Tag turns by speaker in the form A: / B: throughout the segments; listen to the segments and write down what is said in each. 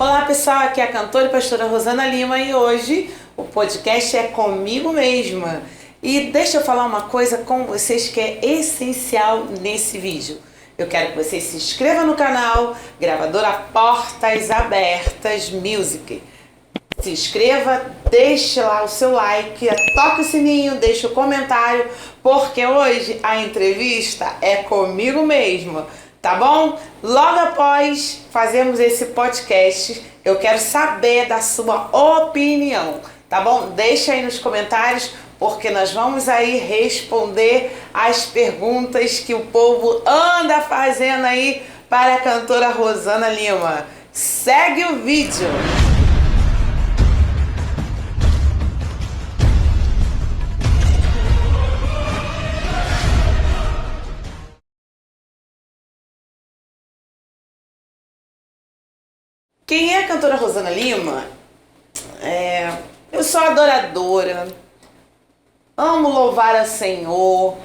A: Olá pessoal, aqui é a cantora e pastora Rosana Lima e hoje o podcast é comigo mesma. E deixa eu falar uma coisa com vocês que é essencial nesse vídeo. Eu quero que vocês se inscrevam no canal Gravadora Portas Abertas Music. Se inscreva, deixe lá o seu like, toque o sininho, deixe o comentário, porque hoje a entrevista é comigo mesma. Tá bom? Logo após fazermos esse podcast, eu quero saber da sua opinião, tá bom? Deixa aí nos comentários, porque nós vamos aí responder as perguntas que o povo anda fazendo aí para a cantora Rosana Lima. Segue o vídeo! Quem é a cantora Rosana Lima? Eu sou adoradora, amo louvar a Senhor,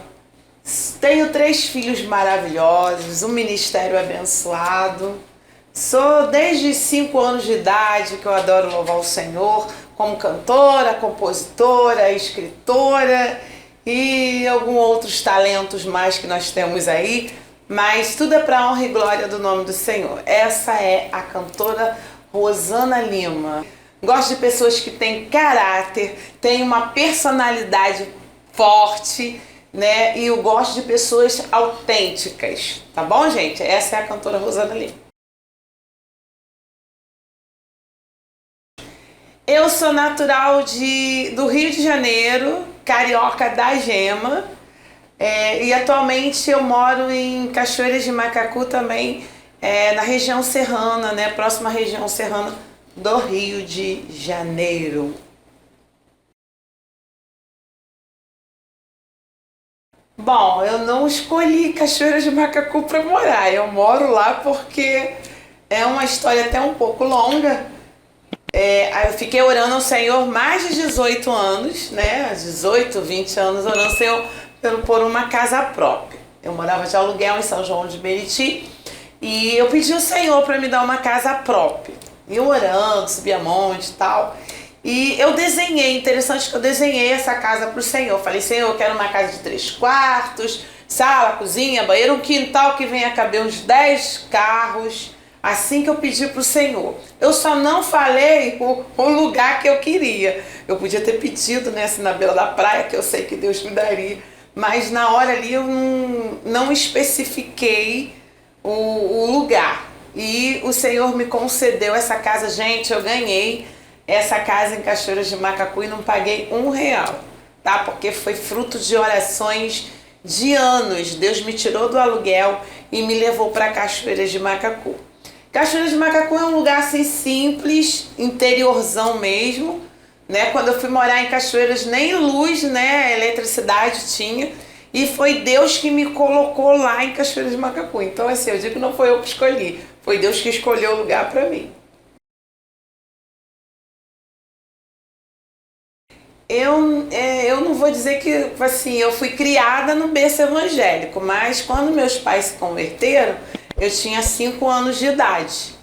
A: tenho 3 filhos maravilhosos, um ministério abençoado, sou desde 5 anos de idade que eu adoro louvar o Senhor, como cantora, compositora, escritora e alguns outros talentos mais que nós temos aí. Mas tudo é para a honra e glória do nome do Senhor. Essa é a cantora Rosana Lima. Gosto de pessoas que têm caráter, têm uma personalidade forte, né? E eu gosto de pessoas autênticas. Tá bom, gente? Essa é a cantora Rosana Lima. Eu sou natural do Rio de Janeiro, carioca da Gema. E atualmente eu moro em Cachoeiras de Macacu também, na região serrana, né? Próxima à região serrana do Rio de Janeiro. Bom, eu não escolhi Cachoeiras de Macacu para morar, eu moro lá porque é uma história até um pouco longa. Eu fiquei orando ao Senhor mais de 18 anos, né? 18, 20 anos orando ao Senhor por uma casa própria. Eu morava de aluguel em São João de Meriti e eu pedi ao Senhor para me dar uma casa própria. E eu orando, subia monte e tal. E eu desenhei, interessante que eu desenhei essa casa para o Senhor. Falei, Senhor, eu quero uma casa de 3 quartos, sala, cozinha, banheiro, um quintal que venha caber uns 10 carros. Assim que eu pedi para o Senhor. Eu só não falei o lugar que eu queria. Eu podia ter pedido na beira da praia, que eu sei que Deus me daria. Mas na hora ali eu não especifiquei o lugar. E o Senhor me concedeu essa casa. Gente, eu ganhei essa casa em Cachoeiras de Macacu e não paguei R$1, tá? Porque foi fruto de orações de anos. Deus me tirou do aluguel e me levou para Cachoeiras de Macacu. Cachoeiras de Macacu é um lugar assim simples, interiorzão mesmo. Né? Quando eu fui morar em Cachoeiras, nem luz, né, eletricidade tinha. E foi Deus que me colocou lá em Cachoeiras de Macacu. Então, assim, eu digo que não foi eu que escolhi. Foi Deus que escolheu o lugar para mim. Eu não vou dizer que, assim, eu fui criada no berço evangélico. Mas quando meus pais se converteram, eu tinha 5 anos de idade.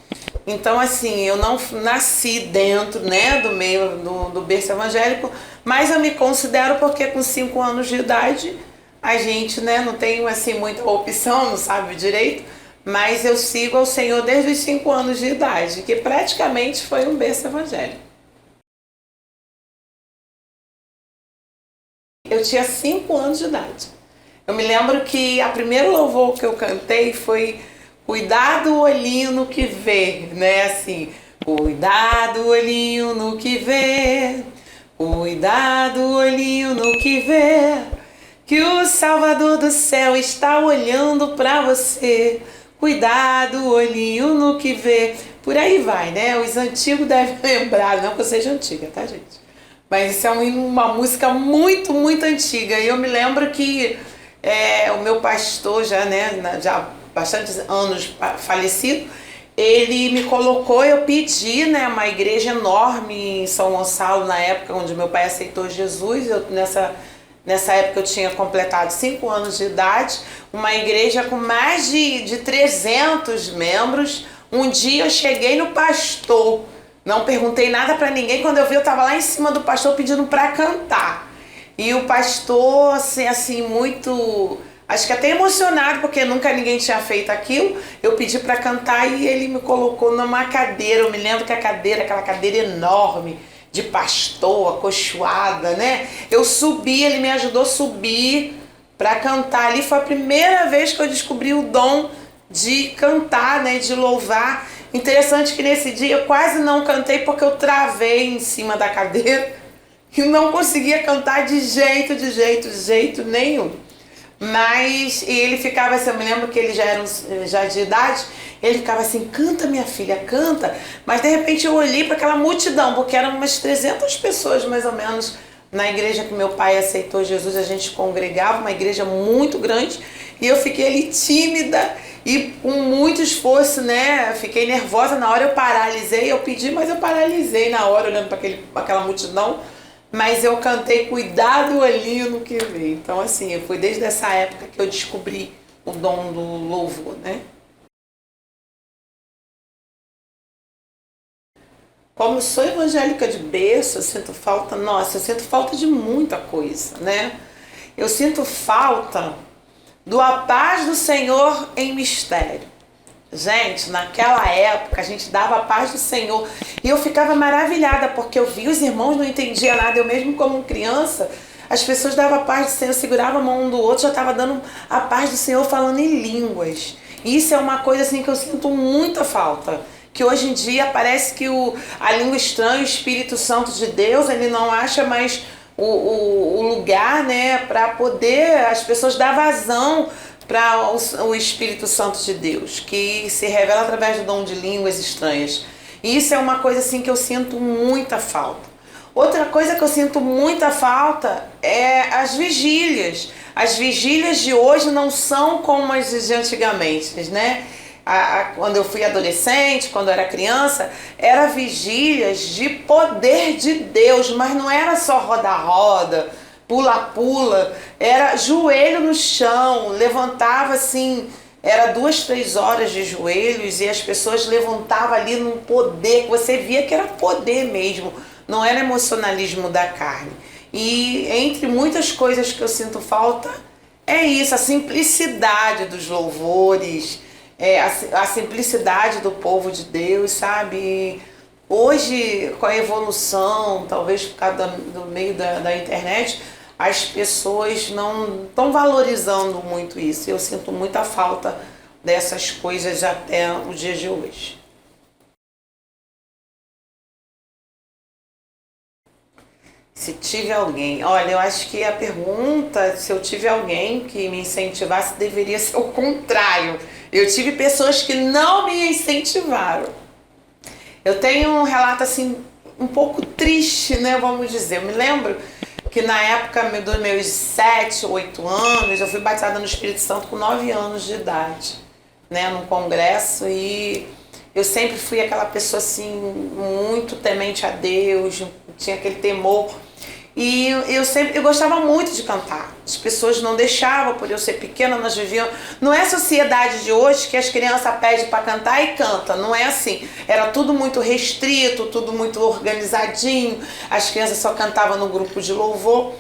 A: Então, assim, eu não nasci dentro, né, do meio do berço evangélico, mas eu me considero porque com 5 anos de idade a gente, né, não tem, assim, muita opção, não sabe direito, mas eu sigo ao Senhor desde os 5 anos de idade, que praticamente foi um berço evangélico. Eu tinha 5 anos de idade. Eu me lembro que a primeiro louvor que eu cantei foi Cuidado, olhinho no que vê, né? Assim, cuidado, olhinho no que vê, cuidado, olhinho no que vê, que o Salvador do céu está olhando para você. Cuidado, olhinho no que vê. Por aí vai, né? Os antigos devem lembrar, não que eu seja antiga, tá, gente? Mas isso é uma música muito, muito antiga. E eu me lembro que o meu pastor já, né, já bastantes anos falecido, ele me colocou, eu pedi, né, uma igreja enorme em São Gonçalo, na época onde meu pai aceitou Jesus. Nessa época eu tinha completado 5 anos de idade, uma igreja com mais de 300 membros, Um dia eu cheguei no pastor, não perguntei nada pra ninguém, quando eu vi eu tava lá em cima do pastor pedindo pra cantar. E o pastor, assim, muito... Acho que até emocionado, porque nunca ninguém tinha feito aquilo. Eu pedi pra cantar e ele me colocou numa cadeira. Eu me lembro que a cadeira, aquela cadeira enorme, de pastor, acolchoada, né? Eu subi, ele me ajudou a subir pra cantar. Ali foi a primeira vez que eu descobri o dom de cantar, né? De louvar. Interessante que nesse dia eu quase não cantei porque eu travei em cima da cadeira e não conseguia cantar de jeito nenhum. Mas ele ficava assim, eu me lembro que ele já de idade, ele ficava assim, canta minha filha, canta. Mas de repente eu olhei para aquela multidão, porque eram umas 300 pessoas mais ou menos na igreja que meu pai aceitou Jesus, a gente congregava, uma igreja muito grande, e eu fiquei ali tímida e com muito esforço, né, fiquei nervosa, na hora eu paralisei, eu pedi, mas eu paralisei na hora olhando para aquela multidão. Mas eu cantei Cuidado Olhinho no que veio. Então, assim, foi desde essa época que eu descobri o dom do louvor, né? Como eu sou evangélica de berço, eu sinto falta, nossa, eu sinto falta de muita coisa, né? Eu sinto falta do A Paz do Senhor em Mistério. Gente, naquela época a gente dava a paz do Senhor e eu ficava maravilhada porque eu vi os irmãos não entendiam nada, eu mesmo como criança, as pessoas davam a paz do Senhor, seguravam a mão um do outro, já estava dando a paz do Senhor falando em línguas. E isso é uma coisa assim que eu sinto muita falta, que hoje em dia parece que a língua estranha, o Espírito Santo de Deus, ele não acha mais o lugar, né, para poder as pessoas dar vazão para o Espírito Santo de Deus, que se revela através do dom de línguas estranhas. E isso é uma coisa assim que eu sinto muita falta. Outra coisa que eu sinto muita falta é as vigílias. As vigílias de hoje não são como as de antigamente, né? Quando eu fui adolescente, quando eu era criança, era vigílias de poder de Deus, mas não era só roda-roda, pula-pula, era joelho no chão, levantava assim, era 2, 3 horas de joelhos e as pessoas levantavam ali num poder, que você via que era poder mesmo, não era emocionalismo da carne. E entre muitas coisas que eu sinto falta, é isso, a simplicidade dos louvores, a simplicidade do povo de Deus, sabe? Hoje, com a evolução, talvez por causa do meio da internet, as pessoas não estão valorizando muito isso. Eu sinto muita falta dessas coisas até o dia de hoje. Se tive alguém, olha, eu acho que a pergunta, se eu tive alguém que me incentivasse, deveria ser o contrário. Eu tive pessoas que não me incentivaram. Eu tenho um relato assim, um pouco triste, né, vamos dizer. Eu me lembro que na época dos meus 7, 8 anos, eu fui batizada no Espírito Santo com 9 anos de idade, né, num congresso, e eu sempre fui aquela pessoa assim, muito temente a Deus, tinha aquele temor. E eu gostava muito de cantar. As pessoas não deixavam, por eu ser pequena, nós vivíamos... Não é a sociedade de hoje que as crianças pedem para cantar e canta, não é assim. Era tudo muito restrito, tudo muito organizadinho, as crianças só cantavam no grupo de louvor.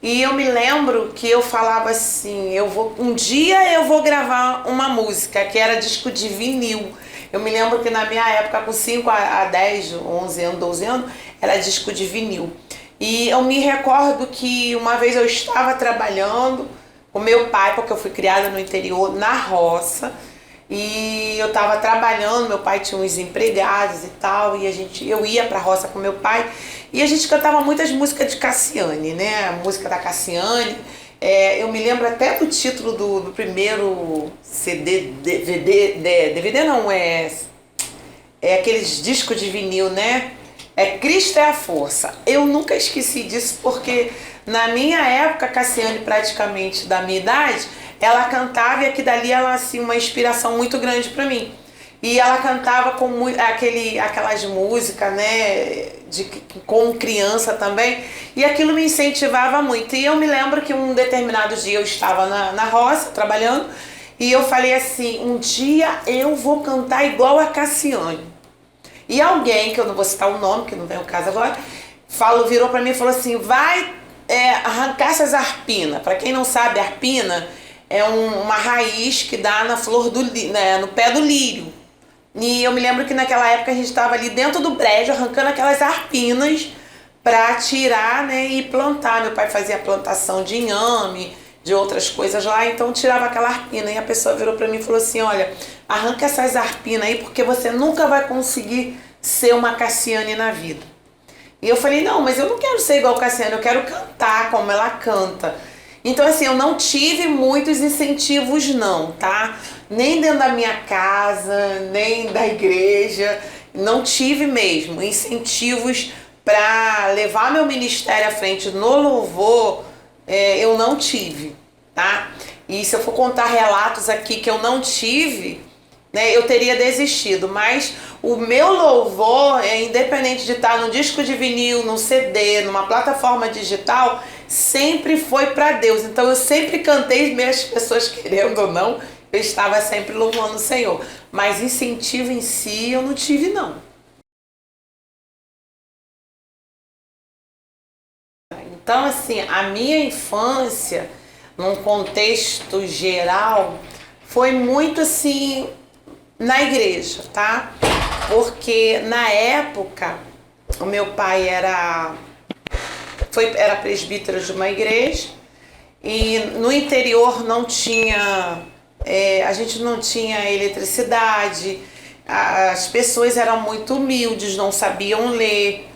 A: E eu me lembro que eu falava assim, um dia eu vou gravar uma música, que era disco de vinil. Eu me lembro que na minha época, com 5 a 10, 11 anos, 12 anos, era disco de vinil. E eu me recordo que uma vez eu estava trabalhando com meu pai, porque eu fui criada no interior, na roça, e eu estava trabalhando, meu pai tinha uns empregados e tal, e eu ia para a roça com meu pai, e a gente cantava muitas músicas de Cassiane, né, a música da Cassiane. Eu me lembro até do título do primeiro CD, DVD não, é aqueles discos de vinil, né? Cristo é a Força. Eu nunca esqueci disso porque na minha época, Cassiane, praticamente da minha idade, ela cantava e aqui dali ela assim, uma inspiração muito grande para mim. E ela cantava com aquelas músicas, né, como criança também, e aquilo me incentivava muito. E eu me lembro que um determinado dia eu estava na roça, trabalhando, E eu falei assim, um dia eu vou cantar igual a Cassiane. E alguém, que eu não vou citar o nome, que não vem o caso agora, virou pra mim e falou assim, vai arrancar essas arpinas. Pra quem não sabe, arpina é uma raiz que dá na flor no pé do lírio. E eu me lembro que naquela época a gente estava ali dentro do brejo, arrancando aquelas arpinas para tirar, né, e plantar. Meu pai fazia plantação de inhame, de outras coisas lá, então tirava aquela arpina. E a pessoa virou para mim e falou assim, olha, arranca essas arpinas aí porque você nunca vai conseguir ser uma Cassiane na vida. E eu falei, não, mas eu não quero ser igual a Cassiane, eu quero cantar como ela canta. Então assim, eu não tive muitos incentivos não, tá? Nem dentro da minha casa, nem da igreja, não tive mesmo incentivos para levar meu ministério à frente no louvor, eu não tive, tá? E se eu for contar relatos aqui que eu não tive, né, eu teria desistido, mas o meu louvor, independente de estar no disco de vinil, no CD, numa plataforma digital, sempre foi para Deus. Então eu sempre cantei, mesmo as pessoas querendo ou não, eu estava sempre louvando o Senhor. Mas incentivo em si eu não tive não. Então assim, a minha infância, num contexto geral, foi muito assim na igreja, tá? Porque na época o meu pai era presbítero de uma igreja e no interior não tinha, a gente não tinha eletricidade, as pessoas eram muito humildes, não sabiam ler.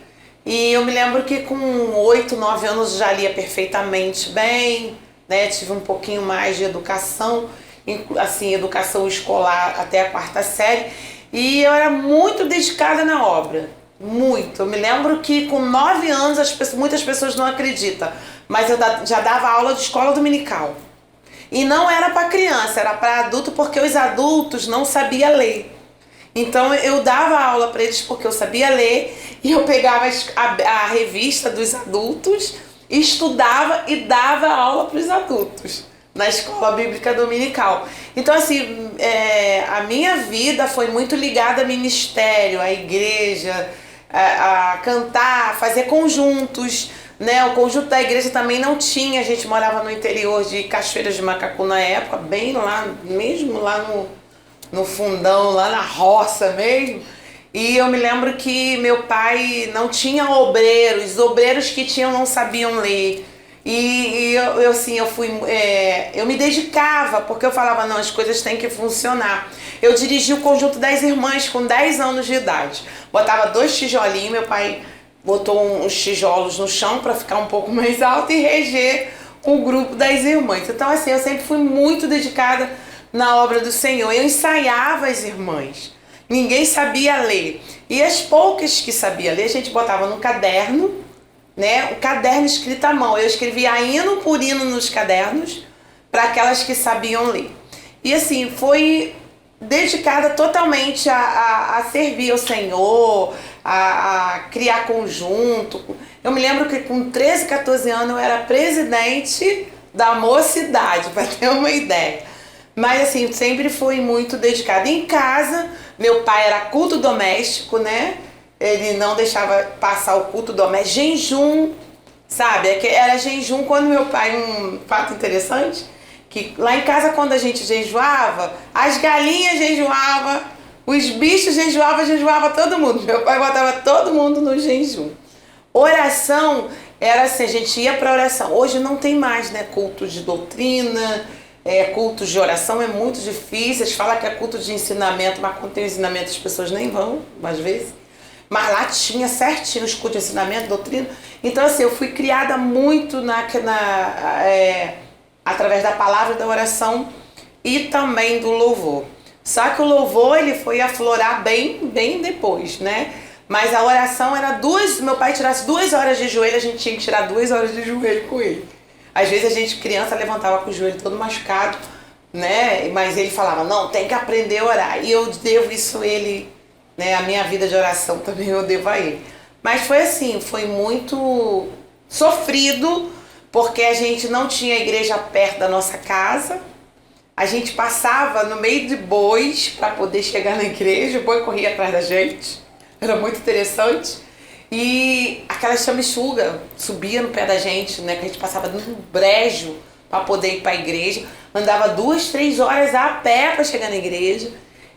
A: E eu me lembro que com 8, 9 anos já lia perfeitamente bem, né? Tive um pouquinho mais de educação, assim, educação escolar até a 4ª série. E eu era muito dedicada na obra, muito. Eu me lembro que com 9 anos, muitas pessoas não acreditam, mas eu já dava aula de escola dominical. E não era para criança, era para adulto, porque os adultos não sabiam ler. Então eu dava aula para eles porque eu sabia ler e eu pegava a revista dos adultos, estudava e dava aula para os adultos na escola bíblica dominical. Então assim, a minha vida foi muito ligada a ministério, à igreja, a cantar, a fazer conjuntos, né? O conjunto da igreja também não tinha, a gente morava no interior de Cachoeiras de Macacu na época, bem lá, mesmo lá no fundão, lá na roça mesmo. E eu me lembro que meu pai não tinha obreiros, os obreiros que tinham não sabiam ler. E eu me dedicava, porque eu falava, não, as coisas têm que funcionar. Eu dirigi o conjunto das irmãs com 10 anos de idade. Botava 2 tijolinhos, meu pai botou uns tijolos no chão para ficar um pouco mais alto e reger o grupo das irmãs. Então assim, eu sempre fui muito dedicada na obra do Senhor. Eu ensaiava as irmãs. Ninguém sabia ler. E as poucas que sabia ler, a gente botava no caderno, né? O caderno escrito à mão. Eu escrevia hino por hino nos cadernos para aquelas que sabiam ler. E assim, foi dedicada totalmente a servir ao Senhor, a criar conjunto. Eu me lembro que com 13, 14 anos eu era presidente da mocidade, para ter uma ideia. Mas assim, sempre fui muito dedicada. Em casa, meu pai era culto doméstico, né? Ele não deixava passar o culto doméstico. Jejum, sabe? Era jejum quando meu pai, um fato interessante, que lá em casa quando a gente jejuava, as galinhas jejuavam, os bichos jejuava todo mundo. Meu pai botava todo mundo no jejum. Oração era assim, a gente ia para oração. Hoje não tem mais, né? Culto de doutrina, cultos de oração é muito difícil. Eles falam que é culto de ensinamento, mas quando tem ensinamento as pessoas nem vão, às vezes. Mas lá tinha certinho os cultos de ensinamento, doutrina. Então assim, eu fui criada muito através da palavra da oração e também do louvor. Só que o louvor ele foi aflorar bem depois, né? Mas a oração era meu pai tirasse 2 horas de joelho, a gente tinha que tirar 2 horas de joelho com ele. Às vezes a gente, criança, levantava com o joelho todo machucado, né? Mas ele falava, não, tem que aprender a orar. E eu devo isso a ele, né? A minha vida de oração também eu devo a ele. Mas foi assim, foi muito sofrido, porque a gente não tinha igreja perto da nossa casa, A gente passava no meio de bois para poder chegar na igreja, o boi corria atrás da gente, era muito interessante. E aquela chamiçuga subia no pé da gente, né? Que a gente passava num brejo para poder ir para a igreja, andava 2, 3 horas a pé para chegar na igreja.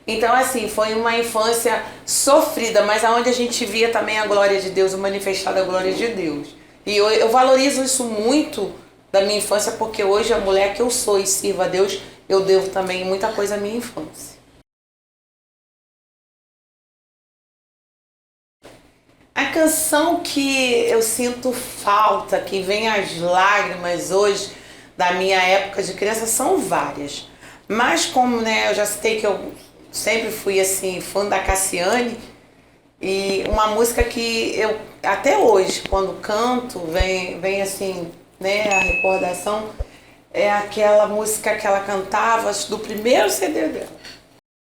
A: Então, assim, foi uma infância sofrida, mas aonde a gente via também a glória de Deus, o manifestado a glória de Deus. E eu valorizo isso muito da minha infância, porque hoje a mulher que eu sou e sirvo a Deus, eu devo também muita coisa à minha infância. A canção que eu sinto falta, que vem às lágrimas hoje, da minha época de criança, são várias. Mas como, né, eu já citei que eu sempre fui assim fã da Cassiane, e uma música que eu até hoje quando canto vem assim, né, a recordação é aquela música que ela cantava do primeiro CD dela.